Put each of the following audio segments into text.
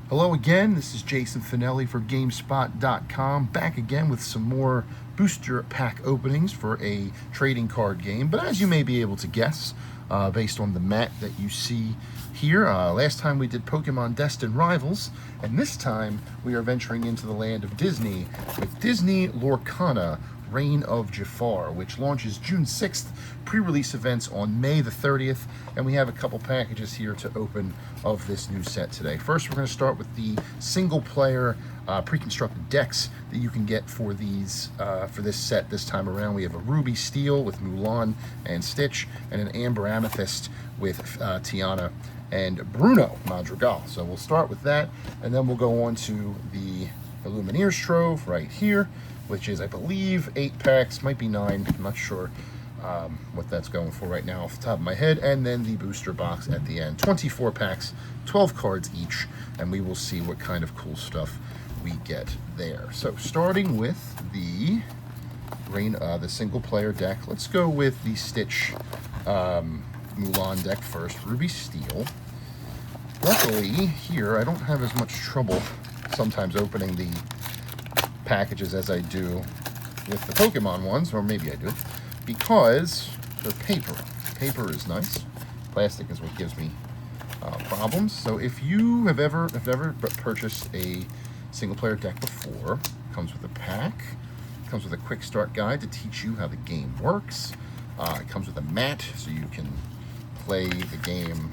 Hello again, this is Jason Finelli for GameSpot.com, back again with some more booster pack openings for a trading card game. But as you may be able to guess, based on the mat that you see here, last time we did Pokemon Destined Rivals, and this time we are venturing into the land of Disney with Disney Lorcana, Reign of Jafar, which launches June 6th, pre-release events on May the 30th, and we have a couple packages here to open of this new set today. First, we're going to start with the single-player pre-constructed decks that you can get for these for this set this time around. We have a Ruby Steel with Mulan and Stitch, and an Amber Amethyst with Tiana and Bruno Madrigal. So we'll start with that, and then we'll go on to the Illumineers Trove right here, which is, I believe, 8 packs, might be 9, I'm not sure what that's going for right now off the top of my head, and then the booster box at the end. 24 packs, 12 cards each, and we will see what kind of cool stuff we get there. So starting with the single player deck, let's go with the Stitch Mulan deck first, Ruby Steel. Luckily, here, I don't have as much trouble sometimes opening the packages as I do with the Pokemon ones, or maybe I do, because they're paper. Paper is nice. Plastic is what gives me problems. So if you have ever purchased a single player deck before, it comes with a pack, it comes with a quick start guide to teach you how the game works. It comes with a mat so you can play the game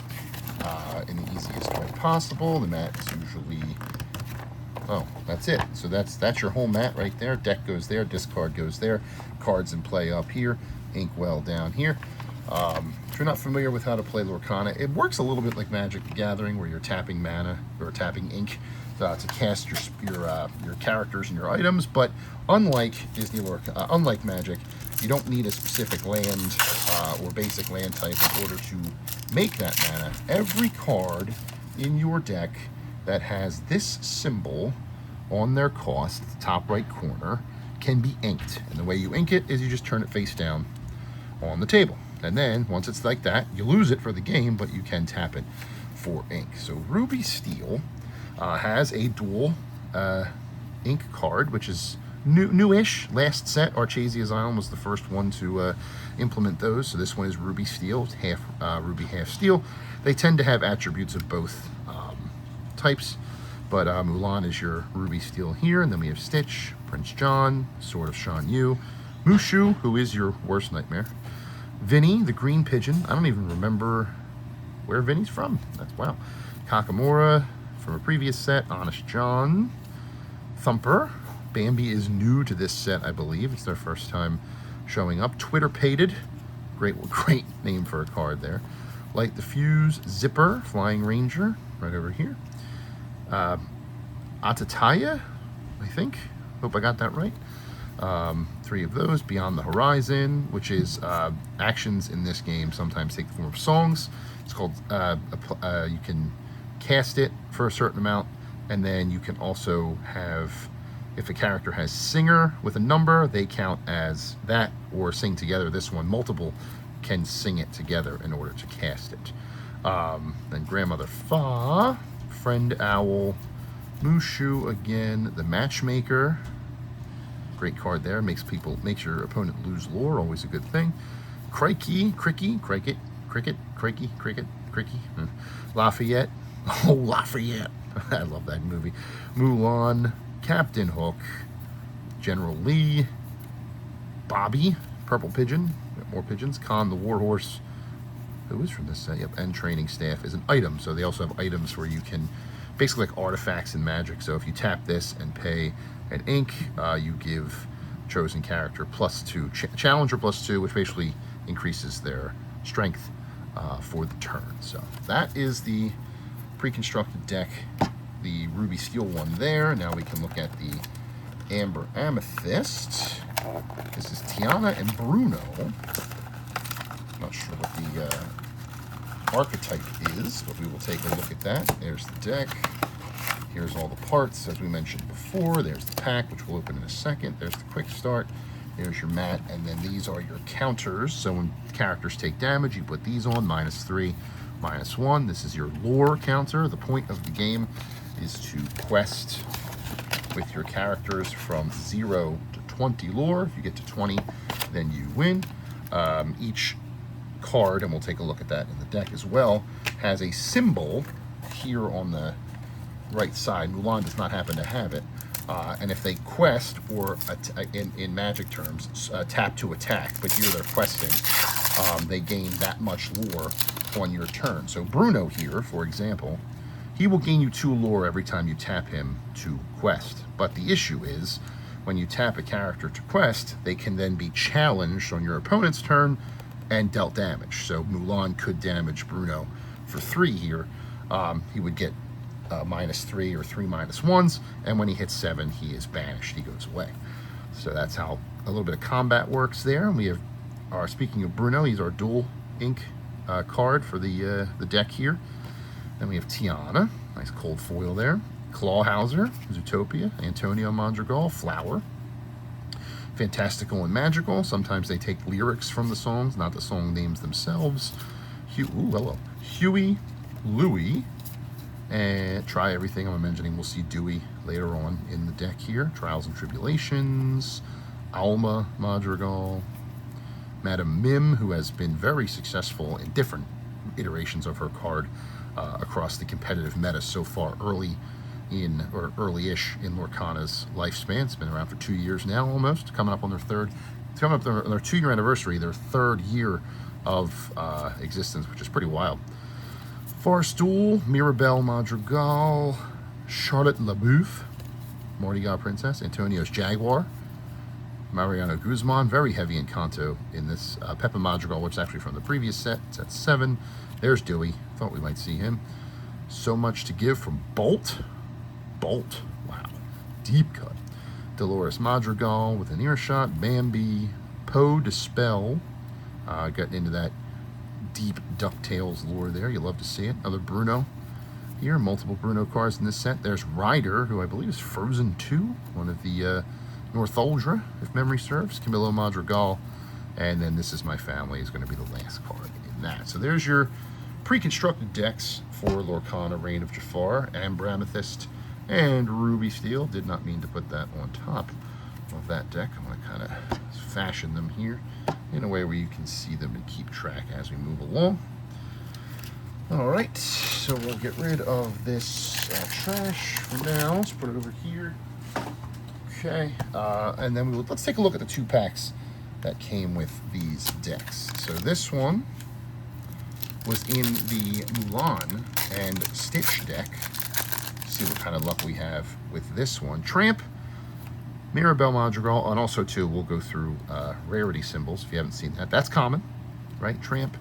in the easiest way possible. The mat is usually, oh, that's it. So that's your whole mat right there. Deck goes there, discard goes there, cards in play up here, inkwell down here. If you're not familiar with how to play Lorcana, it works a little bit like Magic the Gathering, where you're tapping mana or tapping ink to cast your characters and your items. But unlike unlike Magic, you don't need a specific land or basic land type in order to make that mana. Every card in your deck that has this symbol on their cost, the top right corner, can be inked. And the way you ink it is you just turn it face down on the table. And then, once it's like that, you lose it for the game, but you can tap it for ink. So Ruby Steel has a dual ink card, which is newish. Last set, Archasia's Island was the first one to implement those. So this one is Ruby Steel, it's half Ruby, half Steel. They tend to have attributes of both types, but Mulan is your Ruby Steel here, and then we have Stitch, Prince Jawn, Sword of Shan Yu, Mushu, who is your worst nightmare, Vinny, the green pigeon. I don't even remember where Vinny's from. That's wow. Kakamura from a previous set, Honest John, Thumper. Bambi is new to this set, I believe. It's their first time showing up. Twitter Pated, great name for a card there. Light the Fuse, Zipper, Flying Ranger, right over here. Atataya, I think. Hope I got that right. 3 of those. Beyond the Horizon, which is actions in this game sometimes take the form of songs. It's called, you can cast it for a certain amount, and then you can also have, if a character has singer with a number, they count as that, or sing together. This one, multiple can sing it together in order to cast it. Then Grandmother Fa, Friend Owl, Mushu again, the Matchmaker. Great card there. Makes your opponent lose lore, always a good thing. Cricket. Lafayette. Oh, Lafayette. I love that movie. Mulan, Captain Hook, General Lee, Bobby, Purple Pigeon, more pigeons, Khan the Warhorse, who is from this set, yep, and Training Staff is an item. So they also have items where you can, basically like artifacts in Magic. So if you tap this and pay an ink, you give chosen character +2, Challenger +2, which basically increases their strength for the turn. So that is the pre-constructed deck, the Ruby Steel one there. Now we can look at the Amber Amethyst. This is Tiana and Bruno. Not sure what the archetype is, but we will take a look at that. There's the deck. Here's all the parts, as we mentioned before. There's the pack, which we'll open in a second. There's the quick start. There's your mat, and then these are your counters. So when characters take damage, you put these on, -3, -1. This is your lore counter. The point of the game is to quest with your characters from 0 to 20 lore. If you get to 20, then you win. Each card, and we'll take a look at that in the deck as well, has a symbol here on the right side. Mulan does not happen to have it. And if they quest, or in magic terms, tap to attack, but here they're questing, they gain that much lore on your turn. So Bruno here, for example, he will gain you 2 lore every time you tap him to quest. But the issue is, when you tap a character to quest, they can then be challenged on your opponent's turn and dealt damage. So Mulan could damage Bruno for 3 here. He would get -3 or 3 -1s, and when he hits 7, he is banished. He goes away. So that's how a little bit of combat works there. And we have, speaking of Bruno, he's our dual ink card for the deck here. Then we have Tiana, nice cold foil there. Clawhauser, Zootopia, Antonio Madrigal, Flower. Fantastical and magical. Sometimes they take lyrics from the songs, not the song names themselves. Huey, Louie, and Try Everything. I'm mentioning we'll see Dewey later on in the deck here. Trials and Tribulations, Alma Madrigal, Madame Mim, who has been very successful in different iterations of her card across the competitive meta so far, early-ish in Lorcana's lifespan. It's been around for 2 years now, almost, coming up on their 2-year anniversary, their 3rd year of existence, which is pretty wild. Farstool, Mirabelle Madrigal, Charlotte LaBouffe, Mardigal Princess, Antonio's Jaguar, Mariano Guzman, very heavy in Kanto in this. Pepe Madrigal, which is actually from the previous set. It's at 7. There's Dewey. Thought we might see him. So Much to Give from Bolt. Wow. Deep cut. Dolores Madrigal with an earshot. Bambi. Poe Dispel. Getting into that deep DuckTales lore there. You love to see it. Another Bruno here. Multiple Bruno cards in this set. There's Ryder, who I believe is Frozen 2. One of the Northuldra, if memory serves. Camilo Madrigal. And then This Is My Family is going to be the last card in that. So there's your pre-constructed decks for Lorcana, Reign of Jafar, Amethyst, and Ruby Steel. Did not mean to put that on top of that deck. I'm going to kind of fashion them here in a way where you can see them and keep track as we move along. All right, so we'll get rid of this trash for now. Let's put it over here. Okay, and then let's take a look at the 2 packs that came with these decks. So this one was in the Mulan and Stitch deck. See what kind of luck we have with this one. Tramp, Mirabelle Madrigal, and also too, we'll go through rarity symbols if you haven't seen that. That's common, right? Tramp,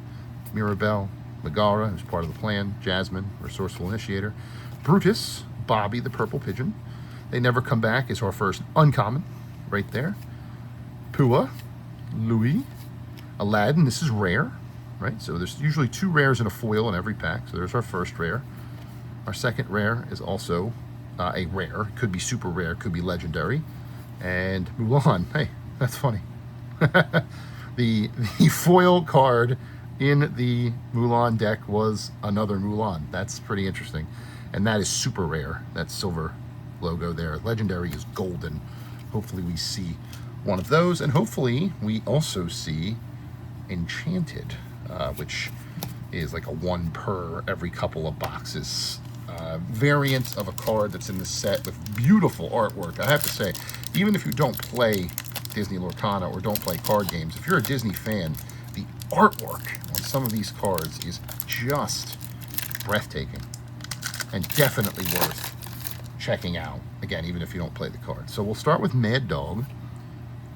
Mirabelle, Megara, who's part of the plan, Jasmine, Resourceful Initiator, Brutus, Bobby the Purple Pigeon. They Never Come Back is our first uncommon, right there. Pua, Louis, Aladdin, this is rare, right? So there's usually 2 rares and a foil in every pack. So there's our first rare. Our second rare is also a rare. Could be super rare, could be legendary. And Mulan, hey, that's funny. the foil card in the Mulan deck was another Mulan. That's pretty interesting. And that is super rare, that silver logo there. Legendary is golden. Hopefully we see one of those, and hopefully we also see Enchanted, which is like a 1 per every couple of boxes variant of a card that's in the set with beautiful artwork. I have to say, even if you don't play Disney Lorcana or don't play card games, if you're a Disney fan, the artwork on some of these cards is just breathtaking and definitely worth checking out, again, even if you don't play the card. So we'll start with Mad Dog,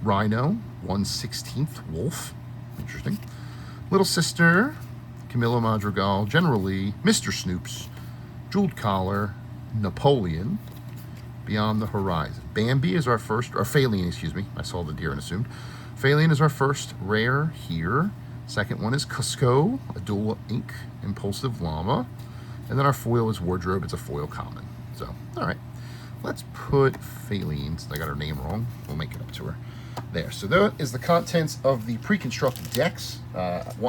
Rhino, 1/16 Wolf, interesting, Little Sister, Camilo Madrigal, generally Mr. Snoops, Jeweled Collar, Napoleon, Beyond the Horizon. Bambi is our first, or Phaelin, excuse me. I saw the deer and assumed. Phaelin is our first rare here. Second one is Cusco, a dual ink Impulsive Llama. And then our foil is Wardrobe. It's a foil common. So, all right. Let's put Phaelin, since I got her name wrong. We'll make it up to her. There. So that is the contents of the pre-constructed decks.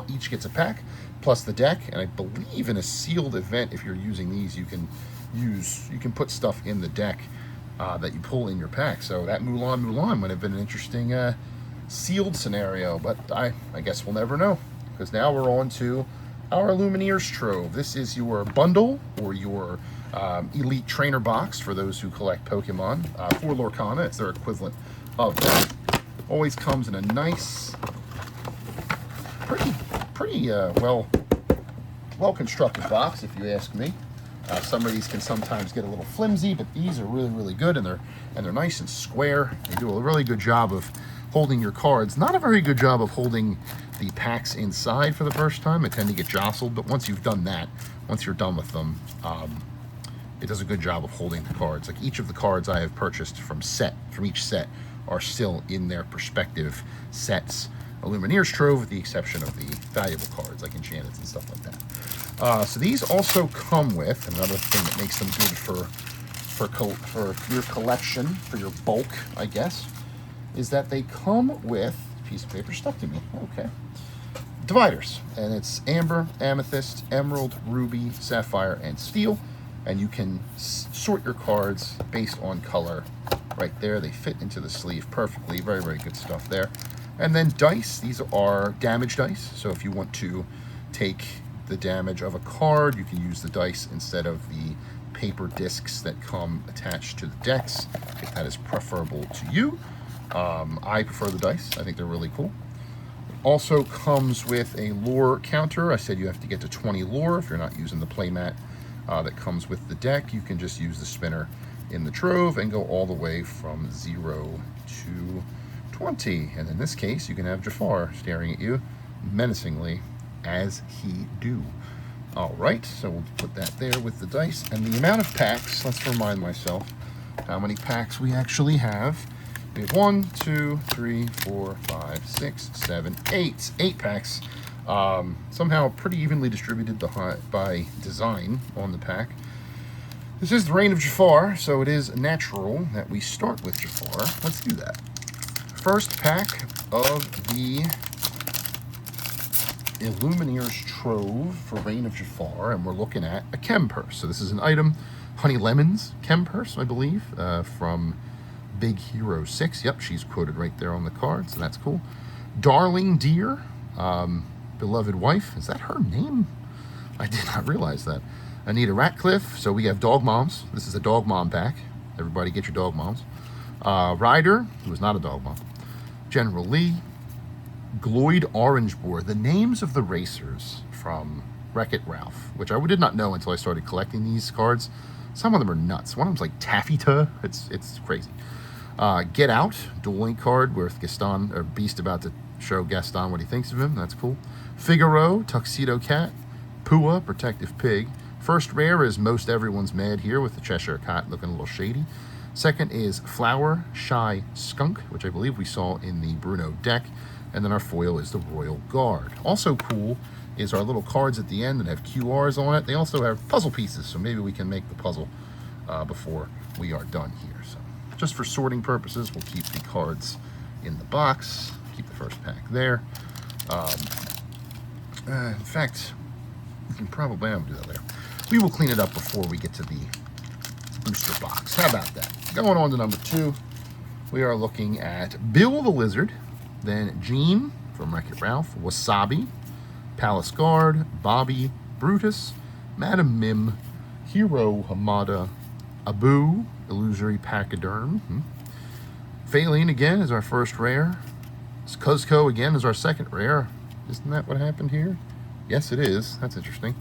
Each gets a pack, plus the deck. And I believe in a sealed event, if you're using these, you can you can put stuff in the deck that you pull in your pack. So that Mulan would have been an interesting sealed scenario, but I guess we'll never know, because now we're on to our Lumineers Trove. This is your bundle or your Elite Trainer box for those who collect Pokemon. For Lorcana, it's their equivalent of that. Always comes in a nice, pretty well constructed box, if you ask me. Some of these can sometimes get a little flimsy, but these are really good, and they're nice and square. They do a really good job of holding your cards. Not a very good job of holding the packs inside for the first time. They tend to get jostled, but once you've done that, once you're done with them, it does a good job of holding the cards. Like each of the cards I have purchased from each set are still in their respective sets. A Lumineers Trove, with the exception of the valuable cards like enchanted and stuff like that. So these also come with another thing that makes them good for your collection, for your bulk, I guess, is that they come with a piece of paper stuck to me. Okay. Dividers, and it's amber, amethyst, emerald, ruby, sapphire, and steel, and you can sort your cards based on color right there. They fit into the sleeve perfectly. Very good stuff there. And then dice. These are damage dice, so if you want to take the damage of a card, you can use the dice instead of the paper discs that come attached to the decks, if that is preferable to you. I prefer the dice. I think they're really cool. Also comes with a lore counter. I said you have to get to 20 lore if you're not using the playmat that comes with the deck. You can just use the spinner in the Trove and go all the way from 0 to 20. And in this case, you can have Jafar staring at you menacingly as he do. All right, so we'll put that there with the dice. And the amount of packs, let's remind myself how many packs we actually have. We have 1, 2, 3, 4, 5, 6, 7, 8. 8 packs. Somehow pretty evenly distributed by design on the pack. This is the Reign of Jafar, so it is natural that we start with Jafar. Let's do that. First pack of the Lumineers Trove for Reign of Jafar, and we're looking at a Chem Purse. So this is an item, Honey Lemon's Chem Purse, I believe, from Big Hero 6. Yep, she's quoted right there on the card, so that's cool. Darling Dear, beloved wife. Is that her name? I did not realize that. Anita Ratcliffe. So we have dog moms. This is a dog mom pack. Everybody get your dog moms. Ryder, who is not a dog mom. General Lee. Gloyd Orange Boar. The names of the racers from Wreck-It Ralph, which I did not know until I started collecting these cards. Some of them are nuts. One of them's like Taffeta. It's crazy. Get Out, Duel Link card with Gaston, or Beast about to show Gaston what he thinks of him. That's cool. Figaro, Tuxedo Cat. Pua, Protective Pig. First rare is Most Everyone's Mad here with the Cheshire Cat looking a little shady. Second is Flower Shy Skunk, which I believe we saw in the Bruno deck. And then our foil is the Royal Guard. Also cool is our little cards at the end that have QRs on it. They also have puzzle pieces, so maybe we can make the puzzle before we are done here. So just for sorting purposes, we'll keep the cards in the box. Keep the first pack there. In fact, we can probably do that later. We will clean it up before we get to the booster box. How about that? Going on to number 2, we are looking at Bill the Lizard, then Jean from Wreck-It Ralph, Wasabi, Palace Guard, Bobby, Brutus, Madam Mim, Hero Hamada, Abu, Illusory Pachyderm. Phaline again is our first rare. Cuzco again is our second rare. Isn't that what happened here? Yes, it is. That's interesting.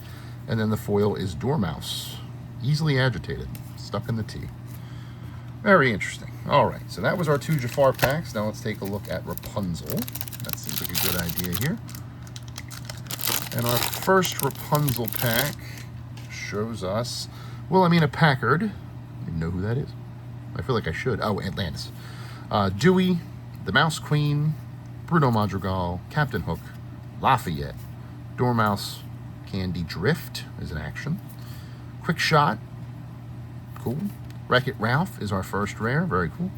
And then the foil is Dormouse. Easily agitated. Stuck in the tea. Very interesting. All right, so that was our 2 Jafar packs. Now let's take a look at Rapunzel. That seems like a good idea here. And our first Rapunzel pack shows us, well, I mean a Packard. I don't even know who that is. I feel like I should. Oh, Atlantis. Dewey, the Mouse Queen, Bruno Madrigal, Captain Hook, Lafayette, Dormouse, Candy Drift is an action. Quick Shot, cool. Wreck-It Ralph is our first rare, very cool.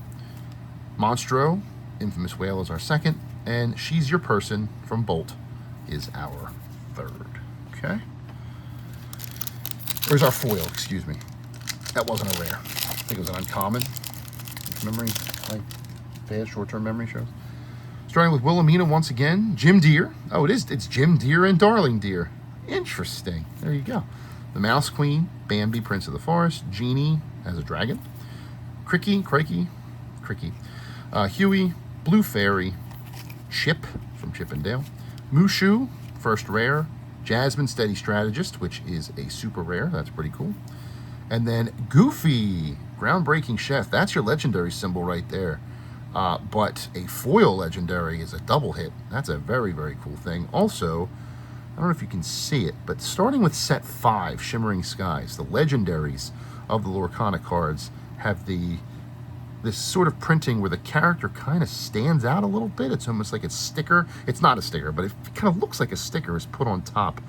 Monstro, Infamous Whale is our second, and She's Your Person from Bolt is our third. Okay. There's our foil, excuse me. That wasn't a rare. I think it was an uncommon. Memory, like bad short-term memory shows. Starting with Wilhelmina once again. Jim Deere. Oh, it's Jim Deere and Darling Deere. Interesting. There you go. The Mouse Queen, Bambi, Prince of the Forest, Genie as a dragon, Cricky, Huey, Blue Fairy, Chip from Chip and Dale, Mushu, first rare, Jasmine, Steady Strategist, which is a super rare. That's pretty cool. And then Goofy, Groundbreaking Chef. That's your legendary symbol right there. But a foil legendary is a double hit. That's a very, very cool thing. Also, I don't know if you can see it, but starting with set 5, Shimmering Skies, the legendaries of the Lorcana cards have this sort of printing where the character kind of stands out a little bit. It's almost like a sticker. It's not a sticker, but it kind of looks like a sticker is put on top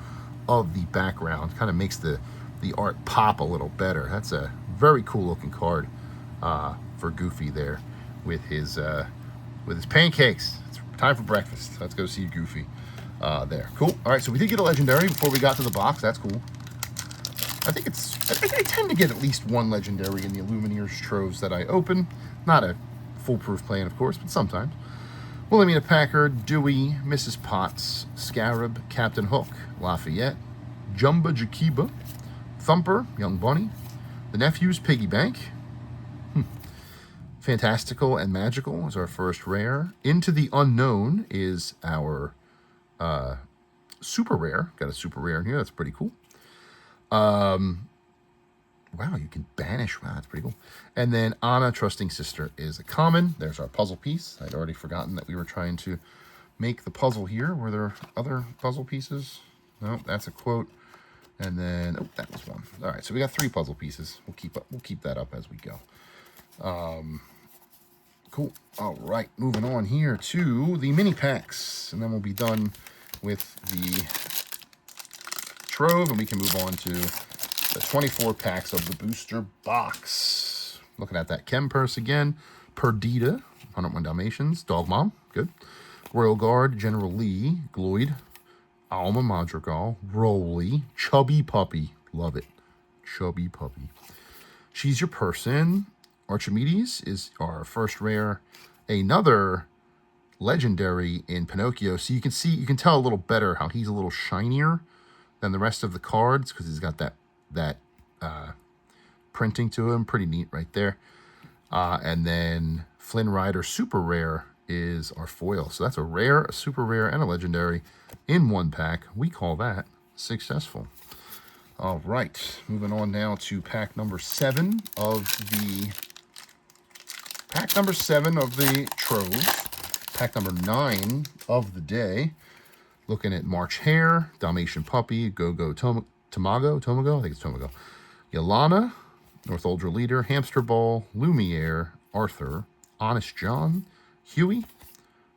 of the background. Kind of makes the art pop a little better. That's a very cool looking card for Goofy there with his pancakes. It's time for breakfast. Let's go see Goofy there. Cool. All right, so we did get a legendary before we got to the box. That's cool. I tend to get at least one legendary in the Illumineers troves that I open. Not a foolproof plan, of course, but sometimes. Wilhelmina Packard, Dewey, Mrs. Potts, Scarab, Captain Hook, Lafayette, Jumba Jakiba, Thumper, Young Bunny, the Nephew's Piggy Bank, Fantastical and Magical is our first rare. Into the Unknown is our super rare. Got a super rare in here. That's pretty cool. Wow, you can banish. Wow, that's pretty cool. And then Anna, Trusting Sister, is a common. There's our puzzle piece. I'd already forgotten that we were trying to make the puzzle here. Were there other puzzle pieces? No, that's a quote. And then, oh, that was one. All right, so we got 3 puzzle pieces. We'll keep that up as we go. Cool. All right, moving on here to the mini packs, and then we'll be done with the trove, and we can move on to the 24 packs of the booster box. Looking at that Chem Purse again. Perdita, 101 Dalmatians. Dog Mom, good. Royal Guard, General Lee, Gloyd, Alma Madrigal, Rolly, Chubby Puppy, love it, Chubby Puppy. She's Your Person. Archimedes is our first rare. Another legendary in Pinocchio. So you can tell a little better how he's a little shinier than the rest of the cards because he's got that printing to him. Pretty neat right there. And then Flynn Rider super rare is our foil. So that's a rare, a super rare, and a legendary in one pack. We call that successful. All right, moving on now to pack number 7 of the trove. Pack number 9 of the day. Looking at March Hare, Dalmatian Puppy, Go-Go Tomago, I think it's Tomago. Yolana, North Uldra Leader, Hamster Ball, Lumiere, Arthur, Honest John, Huey,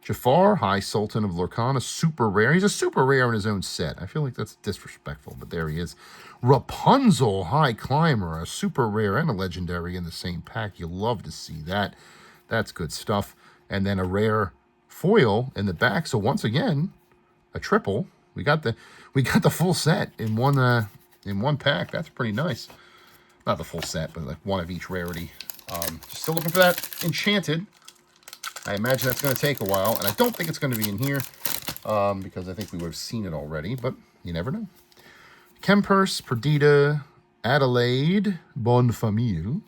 Jafar, High Sultan of Lorcana, super rare. He's a super rare in his own set. I feel like that's disrespectful, but there he is. Rapunzel, High Climber, a super rare and a legendary in the same pack. You love to see that. That's good stuff. And then a rare foil in the back. So once again, a triple. We got the full set in one pack. That's pretty nice. Not the full set, but like one of each rarity. Still looking for that enchanted. I imagine that's going to take a while, and I don't think it's going to be in here because I think we would have seen it already, but you never know. Kempers, Perdita, Adelaide, Bonfamille,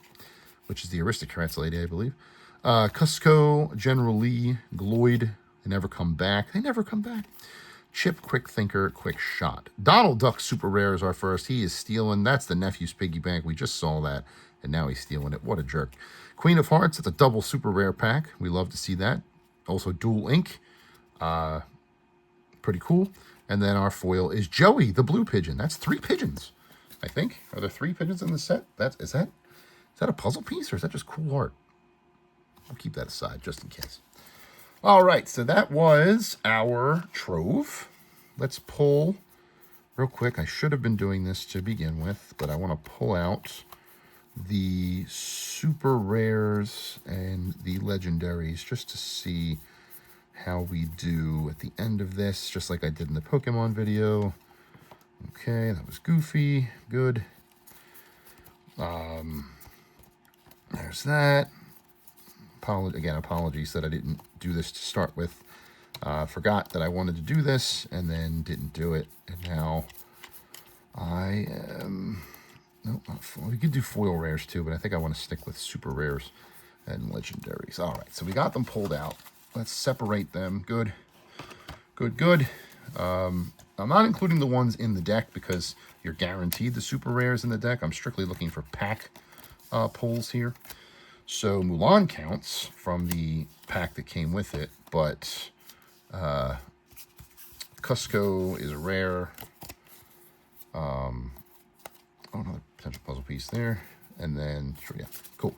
which is the Aristocrats lady, I believe. Cusco, General Lee, Gloyd, They Never Come Back. Chip, Quick Thinker, Quick Shot. Donald Duck Super Rare is our first. He is stealing. That's the Nephew's Piggy Bank. We just saw that, and now he's stealing it. What a jerk. Queen of Hearts, it's a double super rare pack. We love to see that. Also Dual Ink. Pretty cool. And then our foil is Joey, the blue pigeon. That's 3 pigeons, I think. Are there 3 pigeons in the set? Is that a puzzle piece, or is that just cool art? I'll keep that aside just in case. All right, so that was our trove. Let's pull real quick. I should have been doing this to begin with, but I want to pull out the super rares and the legendaries just to see how we do at the end of this, just like I did in the Pokemon video. Okay, that was Goofy. Good. There's that. Apologies that I didn't do this to start with. Forgot that I wanted to do this and then didn't do it. And now I am... Nope, not foil. We could do foil rares too, but I think I want to stick with super rares and legendaries. All right, so we got them pulled out. Let's separate them. Good. I'm not including the ones in the deck because you're guaranteed the super rares in the deck. I'm strictly looking for pack pulls here. So Mulan counts from the pack that came with it, but Cusco is a rare. Another potential puzzle piece there. And then, sure, yeah, cool.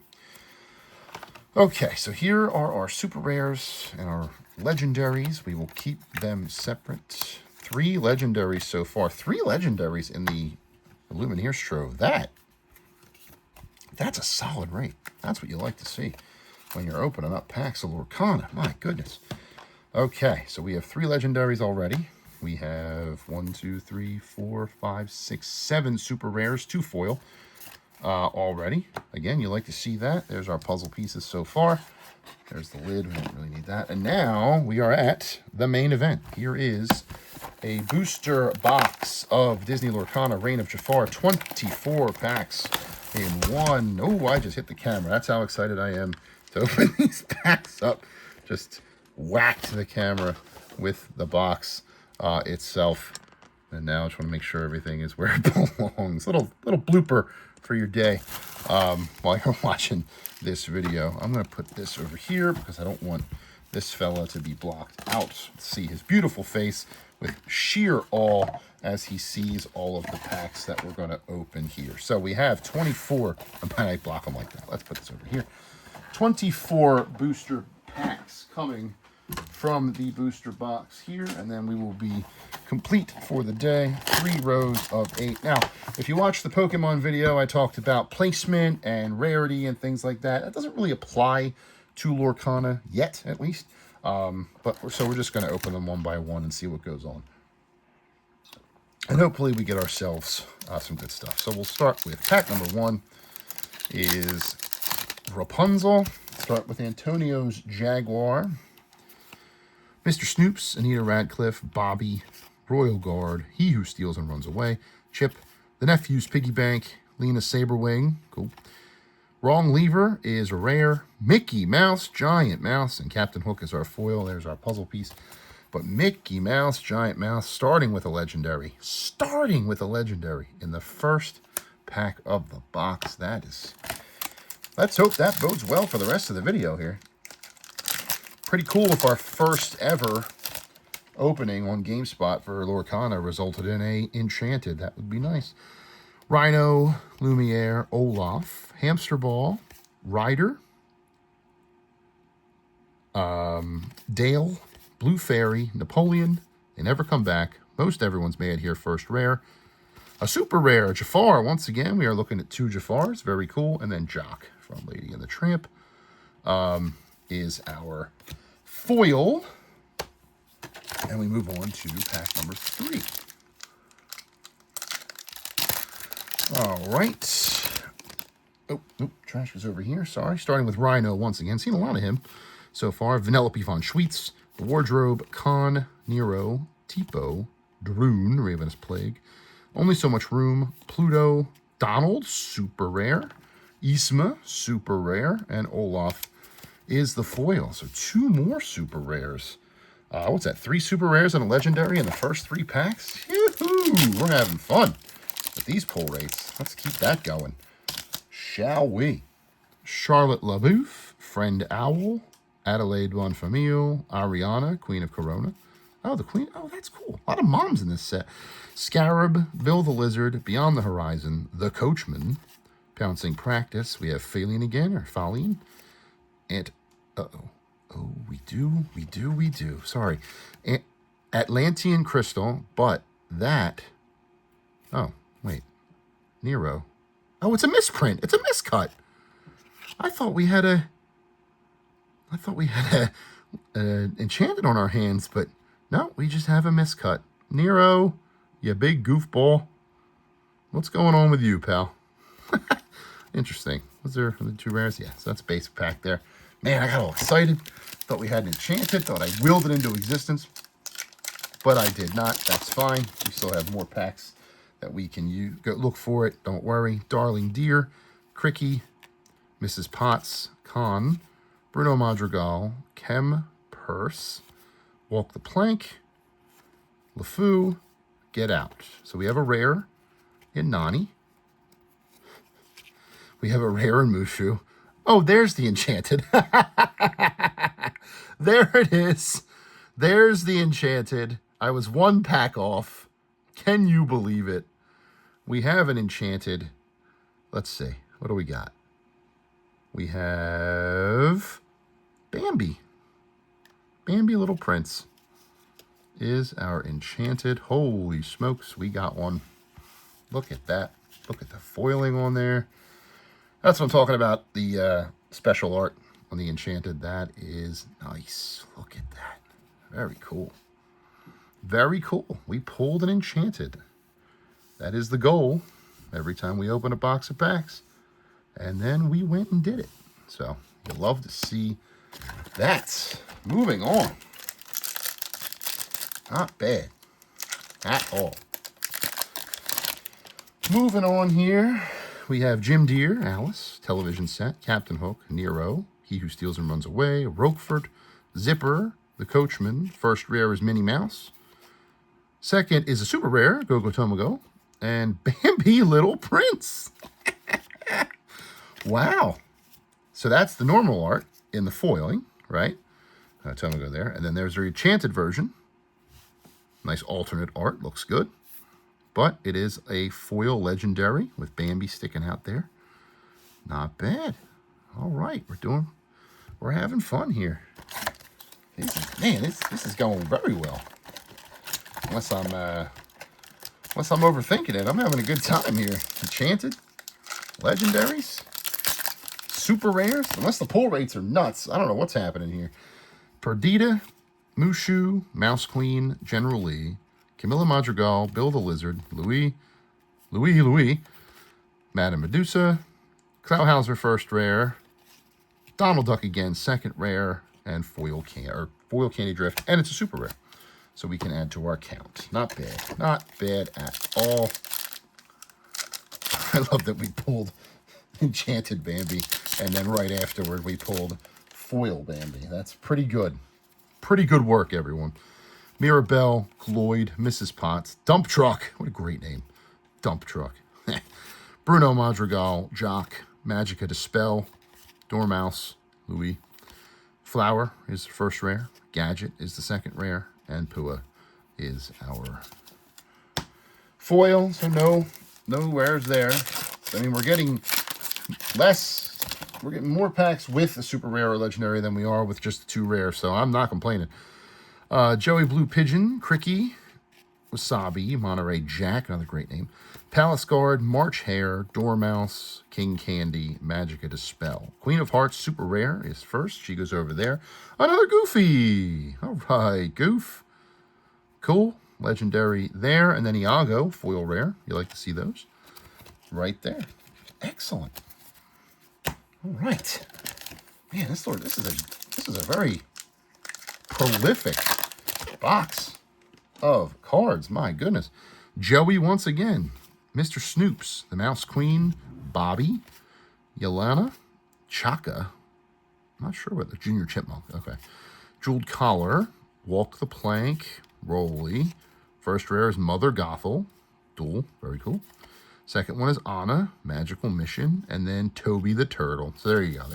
Okay, so here are our super rares and our legendaries. We will keep them separate. 3 legendaries so far. 3 legendaries in the Lumineers Trove. That's a solid rate. That's what you like to see when you're opening up packs of Lorcana. My goodness. Okay, so we have 3 legendaries already. We have 1, 2, 3, 4, 5, 6, 7 super rares, 2 foil already. Again, you like to see that. There's our puzzle pieces so far. There's the lid. We don't really need that. And now we are at the main event. Here is a booster box of Disney Lorcana Reign of Jafar. 24 packs in one. Oh, I just hit the camera. That's how excited I am to open these packs up. Just whacked the camera with the box itself. And now I just want to make sure everything is where it belongs. Little blooper for your day while you're watching this video. I'm going to put this over here because I don't want this fella to be blocked out. Let's see his beautiful face with sheer awe as he sees all of the packs that we're going to open here. So we have 24. I might block them like that. Let's put this over here. 24 booster packs coming from the booster box here, and then we will be complete for the day. 3 rows of 8. Now, if you watch the Pokemon video, I talked about placement and rarity and things like that. That doesn't really apply to Lorcana yet, at least. So we're just going to open them one by one and see what goes on. And hopefully we get ourselves some good stuff. So we'll start with pack number 1 is Rapunzel. Start with Antonio's Jaguar. Mr. Snoops, Anita Radcliffe, Bobby, Royal Guard, He Who Steals and Runs Away, Chip, The Nephew's Piggy Bank, Lena Saberwing, cool. Wrong Lever is a rare. Mickey Mouse, Giant Mouse, and Captain Hook is our foil. There's our puzzle piece. But Mickey Mouse, Giant Mouse, starting with a legendary in the first pack of the box. Let's hope that bodes well for the rest of the video here. Pretty cool if our first ever opening on GameSpot for Lorcana resulted in a enchanted. That would be nice. Rhino, Lumiere, Olaf, Hamster Ball, Ryder, Dale, Blue Fairy, Napoleon, They Never Come Back, Most Everyone's Mad Here First Rare, a super rare, Jafar. Once again, we are looking at 2 Jafars. Very cool. And then Jock from Lady and the Tramp is our foil. And we move on to pack number 3. All right. Oh, trash was over here. Sorry. Starting with Rhino once again. Seen a lot of him so far. Vanellope von Schweetz, The Wardrobe, Khan, Nero, Tipo, Droon, Ravenous Plague, Only So Much Room, Pluto, Donald, super rare, Isma, super rare, and Olaf is the foil. So 2 more super rares. What's that? 3 super rares and a legendary in the first 3 packs? Yoo-hoo! We're having fun with these pull rates. Let's keep that going, shall we? Charlotte LaBouffe, Friend Owl, Adelaide Bonfamille, Ariana, Queen of Corona. Oh, the Queen. Oh, that's cool. A lot of moms in this set. Scarab, Bill the Lizard, Beyond the Horizon, The Coachman, Pouncing Practice. We have Faline again, or Faline. And, oh, we do. Sorry. Atlantean Crystal, but that... Oh, wait. Nero. Oh, it's a misprint. It's a miscut. I thought we had a enchanted on our hands, but no, we just have a miscut. Nero, you big goofball. What's going on with you, pal? Interesting. Was there the 2 rares? Yeah, so that's a basic pack there. Man, I got all excited. Thought we had an enchanted. Thought I willed it into existence. But I did not. That's fine. We still have more packs that we can use. Go look for it. Don't worry. Darling Deer, Cricky, Mrs. Potts, Con, Bruno Madrigal, Chem Purse, Walk the Plank, LeFou, Get Out. So we have a rare in Nani. We have a rare in Mushu. Oh, there's the enchanted. There it is. There's the enchanted. I was 1 pack off. Can you believe it? We have an enchanted. Let's see. What do we got? We have Bambi. Bambi Little Prince is our enchanted. Holy smokes, we got one. Look at that. Look at the foiling on there. That's what I'm talking about, the special art on the enchanted. That is nice. Look at that. Very cool. Very cool. We pulled an enchanted. That is the goal every time we open a box of packs. And then we went and did it. So you love to see that. Moving on. Not bad at all. Moving on here. We have Jim Deere, Alice, television set, Captain Hook, Nero, He Who Steals and Runs Away, Roquefort, Zipper, The Coachman. First rare is Minnie Mouse. Second is a super rare, Go-Go Tomago, and Bambi Little Prince. Wow. So that's the normal art in the foiling, right? Tomago there. And then there's the enchanted version. Nice alternate art, looks good. But it is a foil legendary with Bambi sticking out there. Not bad. All right, we're having fun here. This is going very well. Unless I'm overthinking it, I'm having a good time here. Enchanted, legendaries, super rares. Unless the pull rates are nuts, I don't know what's happening here. Perdita, Mushu, Mouse Queen, General Lee, Camilla Madrigal, Bill the Lizard, Louis, Madame Medusa, Klauhauser first rare, Donald Duck again second rare, and foil candy drift, and it's a super rare, so we can add to our count. Not bad at all. I love that we pulled enchanted Bambi, and then right afterward we pulled foil Bambi. That's pretty good. Pretty good work, everyone. Mirabelle, Gloyd, Mrs. Potts, Dump Truck. What a great name. Dump Truck. Bruno Madrigal, Jock, Magica Dispel, Dormouse, Louis. Flower is the first rare. Gadget is the second rare. And Pua is our foil. So no rares there. I mean, we're getting more packs with a super rare or legendary than we are with just the 2 rare. So I'm not complaining. Joey Blue Pigeon, Cricky, Wasabi, Monterey Jack, another great name, Palace Guard, March Hare, Dormouse, King Candy, Magica Dispel. Queen of Hearts, super rare, is first. She goes over there. Another Goofy. All right, Goof. Cool. Legendary there. And then Iago, foil rare. You like to see those. Right there. Excellent. All right. Man, this is a very prolific box of cards. My goodness. Joey once again. Mr. Snoops, the Mouse Queen, Bobby, Yelena, Chaka. I'm not sure what the Junior Chipmunk. Okay. Jeweled Collar, Walk the Plank, Rolly. First rare is Mother Gothel, dual. Very cool. Second one is Anna, Magical Mission, and then Toby the Turtle. So there you go.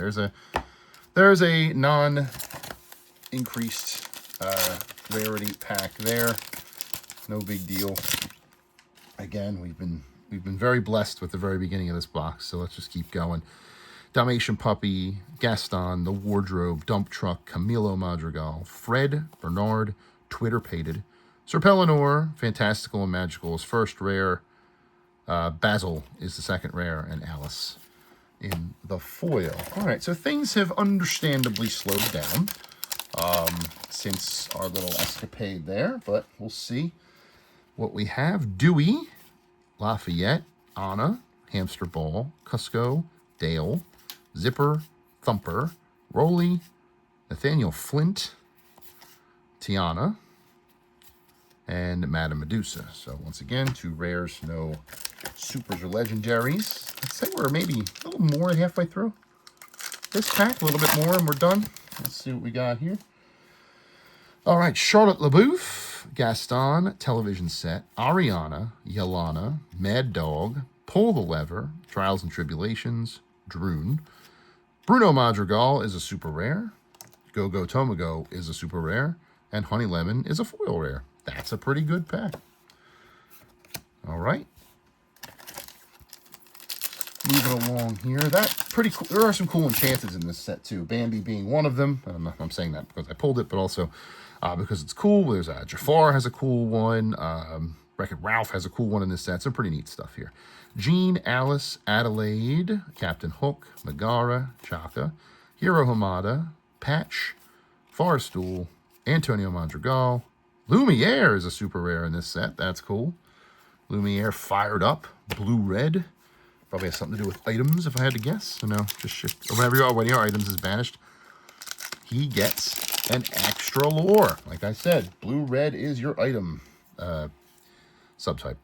There's a non-increased rarity pack there. No big deal. Again, we've been very blessed with the very beginning of this box, so let's just keep going. Dalmatian Puppy, Gaston, The Wardrobe, Dump Truck, Camilo Madrigal, Fred, Bernard, Twitter Pated, Sir Pellinor, Fantastical and Magical is first rare. Basil is the second rare, and Alice in the foil. All right, so things have understandably slowed down since our little escapade there, but we'll see what we have. Dewey, Lafayette, Anna, Hamster Ball, Cusco, Dale, Zipper, Thumper, Rolly, Nathaniel Flint, Tiana, and Madame Medusa. So once again, 2 rares, no supers or legendaries. Let's say we're maybe a little more than halfway through this pack, a little bit more, and we're done. Let's see what we got here. All right, Charlotte LaBouffe, Gaston, television set, Ariana, Yelana, Mad Dog, Pull the Lever, Trials and Tribulations, Droon. Bruno Madrigal is a super rare. Go-Go Tomago is a super rare. And Honey Lemon is a foil rare. That's a pretty good pack. All right. Moving along here. That's pretty cool. There are some cool enchanteds in this set, too. Bambi being one of them. I'm saying that because I pulled it, but also because it's cool. There's Jafar has a cool one. Wreck-It Ralph has a cool one in this set. Some pretty neat stuff here. Jean, Alice, Adelaide, Captain Hook, Megara, Chaka, Hiro Hamada, Patch, Forrestool, Antonio Madrigal. Lumiere is a super rare in this set. That's cool. Lumiere fired up, blue-red. Probably has something to do with items, if I had to guess. So no, just shift. Or whenever your items is banished, he gets an extra lore. Like I said, blue-red is your item subtype.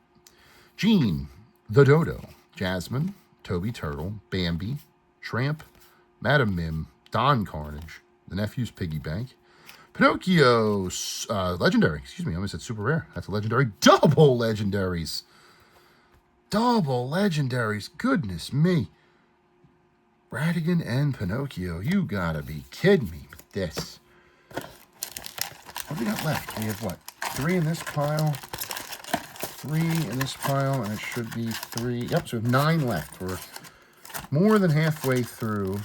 Jean, the Dodo, Jasmine, Toby Turtle, Bambi, Tramp, Madam Mim, Don Carnage, the Nephew's Piggy Bank, Pinocchio, legendary. Excuse me, I almost said super rare. That's a legendary. Double legendaries. Double legendaries. Goodness me. Ratigan and Pinocchio. You gotta be kidding me with this. What do we got left? We have what? 3 in this pile. 3 in this pile, and it should be 3. Yep, so we have 9 left. We're more than halfway through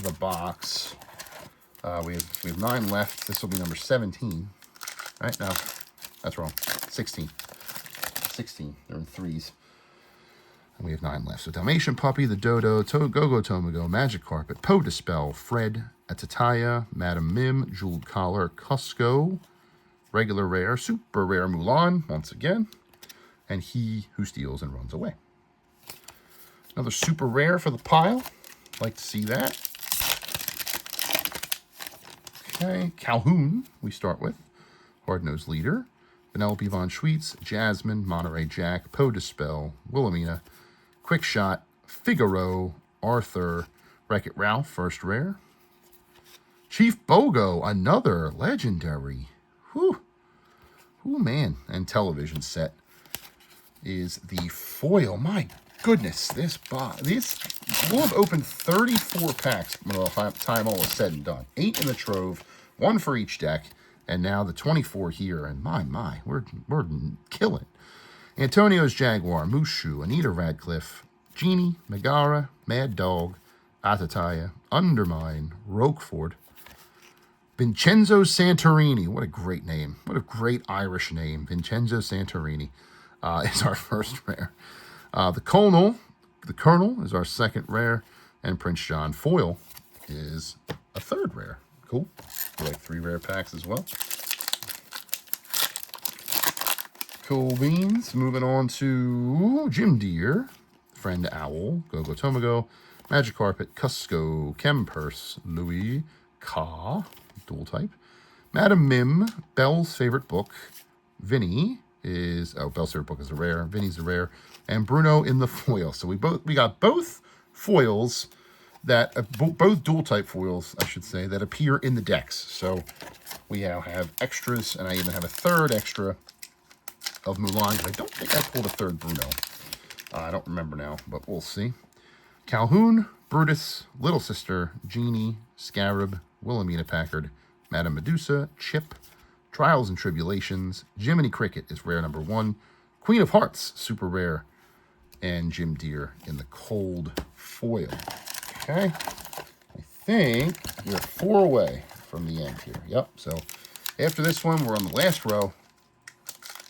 the box. We have 9 left. This will be number 17. Right? No, that's wrong. 16. 16. They're in 3s. And we have 9 left. So Dalmatian Puppy, the Dodo, Go-Go Tomago, Magic Carpet, Poe Dispel, Fred, Atataya, Madam Mim, Jeweled Collar, Cusco, regular rare, super rare Mulan, once again, and He Who Steals and Runs Away. Another super rare for the pile. Like to see that. Okay, Calhoun, we start with. Hard-Nosed Leader. Penelope Von Schweetz, Jasmine, Monterey Jack, Poe Dispel, Wilhelmina, Quick Shot, Figaro, Arthur, Wreck-It Ralph, first rare. Chief Bogo, another legendary. Whew. Ooh, man. And television set is the foil. My goodness, this box. We'll have opened 34 packs by the time all is said and done. 8 in the trove, 1 for each deck, and now the 24 here. And my, we're killing. Antonio's Jaguar, Mushu, Anita Radcliffe, Genie, Megara, Mad Dog, Atataya, Undermine, Roquefort, Vincenzo Santorini. What a great name. What a great Irish name. Vincenzo Santorini is our first rare. The Colonel is our second rare. And Prince John Foil is a third rare. Cool. We like 3 rare packs as well. Cool beans. Moving on to Jim Deere, Friend Owl, Go-Go Tomago, Magic Carpet, Cusco, Chempurse, Louis, Ka, dual type, Madam Mim, Belle's favorite book, Vinny is, Belle's favorite book is a rare, Vinny's a rare, and Bruno in the foil. So we got both foils that, both dual type foils, I should say, that appear in the decks. So we now have extras, and I even have a third extra of Mulan. I don't think I pulled a third Bruno. I don't remember now, but we'll see. Calhoun, Brutus, Little Sister, Genie, Scarab, Wilhelmina Packard, Madame Medusa, Chip, Trials and Tribulations, Jiminy Cricket is rare number 1, Queen of Hearts, super rare, and Jim Deere in the cold foil. Okay, I think we're 4 away from the end here. Yep, so after this one, we're on the last row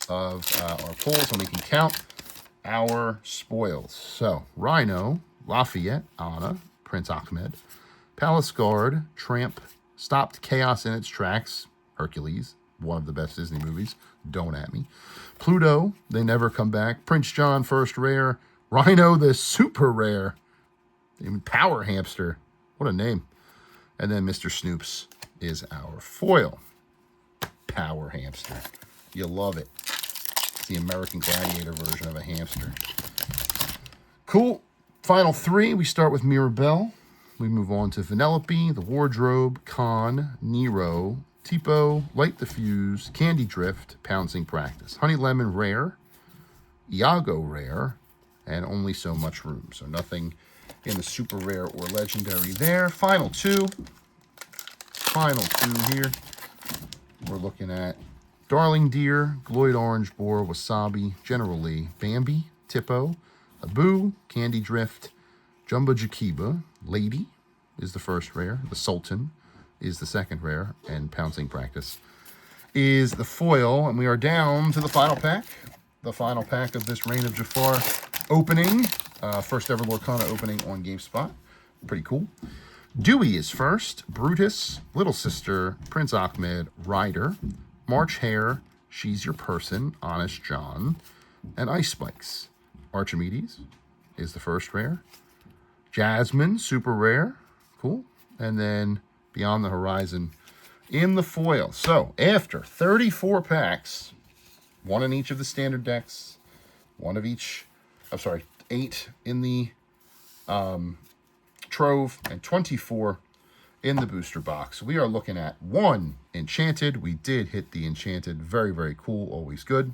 of our pulls, and we can count our spoils. So, Rhino, Lafayette, Anna, Prince Ahmed, Palace Guard, Tramp, Stopped Chaos in Its Tracks, Hercules, one of the best Disney movies, don't at me. Pluto, They Never Come Back, Prince John, first rare, Rhino, the super rare. Even Power Hamster. What a name. And then Mr. Snoops is our foil. Power Hamster. You love it. It's the American Gladiator version of a hamster. Cool. Final three. We start with Mirabelle. We move on to Vanellope, the Wardrobe, Con, Nero, Tipo, Light the Fuse, Candy Drift, Pouncing Practice. Honey Lemon Rare, Iago Rare, and Only So Much Room. So nothing in the super rare or legendary there. Final two. Final two here. We're looking at Darling Deer, Gloyd Orange Boar, Wasabi, General Lee, Bambi, Tipo, Abu, Candy Drift, Jumbo Jakiba, Lady is the first rare, the Sultan is the second rare, and Pouncing Practice is the foil. And we are down to the final pack. The final pack of this Reign of Jafar opening. First ever Lorcana opening on GameSpot. Pretty cool. Dewey is first. Brutus, Little Sister, Prince Ahmed, Ryder, March Hare, She's Your Person, Honest John, and Ice Spikes. Archimedes is the first rare. Jasmine, super rare. Cool. And then Beyond the Horizon in the foil. So after 34 packs, one in each of the standard decks, one of each, 8 in the Trove, and 24 in the booster box. We are looking at 1 Enchanted. We did hit the Enchanted. Very, very cool. Always good.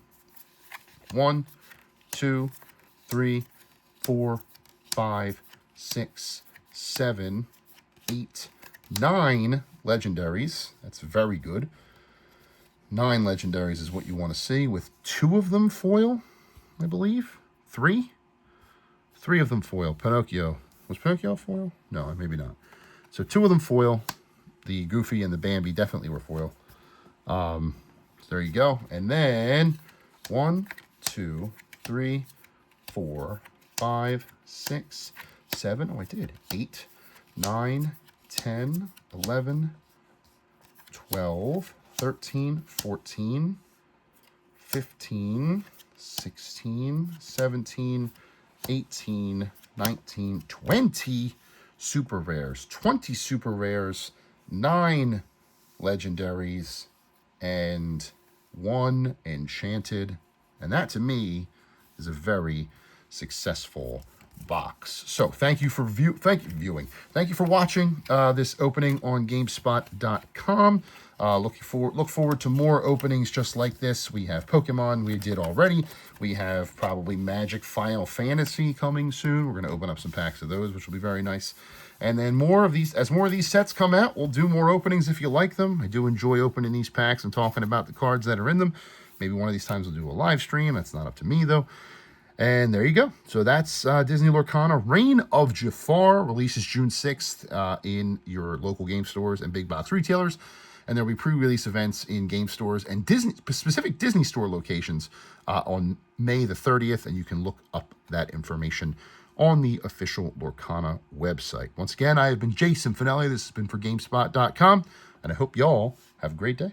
1, 2, 3, 4, 5, 6, 7, 8, 9 legendaries. That's very good. 9 legendaries is what you want to see, with 2 of them foil, I believe. 3? 3 of them foil. Pinocchio. Was Pinocchio foil? No, maybe not. So 2 of them foil. The Goofy and the Bambi definitely were foil. So there you go. And then 1, 2, 3, 4, 5, 6, 7. Oh, I did. 8, 9, 10, 11, 12, 13, 14, 15, 16, 17, 18, 19, 20 super rares. 20 super rares, 9 legendaries, and 1 enchanted. And that, to me, is a very successful box. So thank you for viewing. Thank you for watching this opening on GameSpot.com. Look forward to more openings just like this. We have Pokemon we did already. We have probably Magic Final Fantasy coming soon. We're going to open up some packs of those, which will be very nice. And then more of these, as more of these sets come out, we'll do more openings if you like them. I do enjoy opening these packs and talking about the cards that are in them. Maybe one of these times we'll do a live stream. That's not up to me, though. And there you go. So that's Disney Lorcana Reign of Jafar. Releases June 6th in your local game stores and big box retailers. And there'll be pre-release events in game stores and specific Disney store locations on May the 30th. And you can look up that information on the official Lorcana website. Once again, I have been Jason Finelli. This has been for GameSpot.com. And I hope y'all have a great day.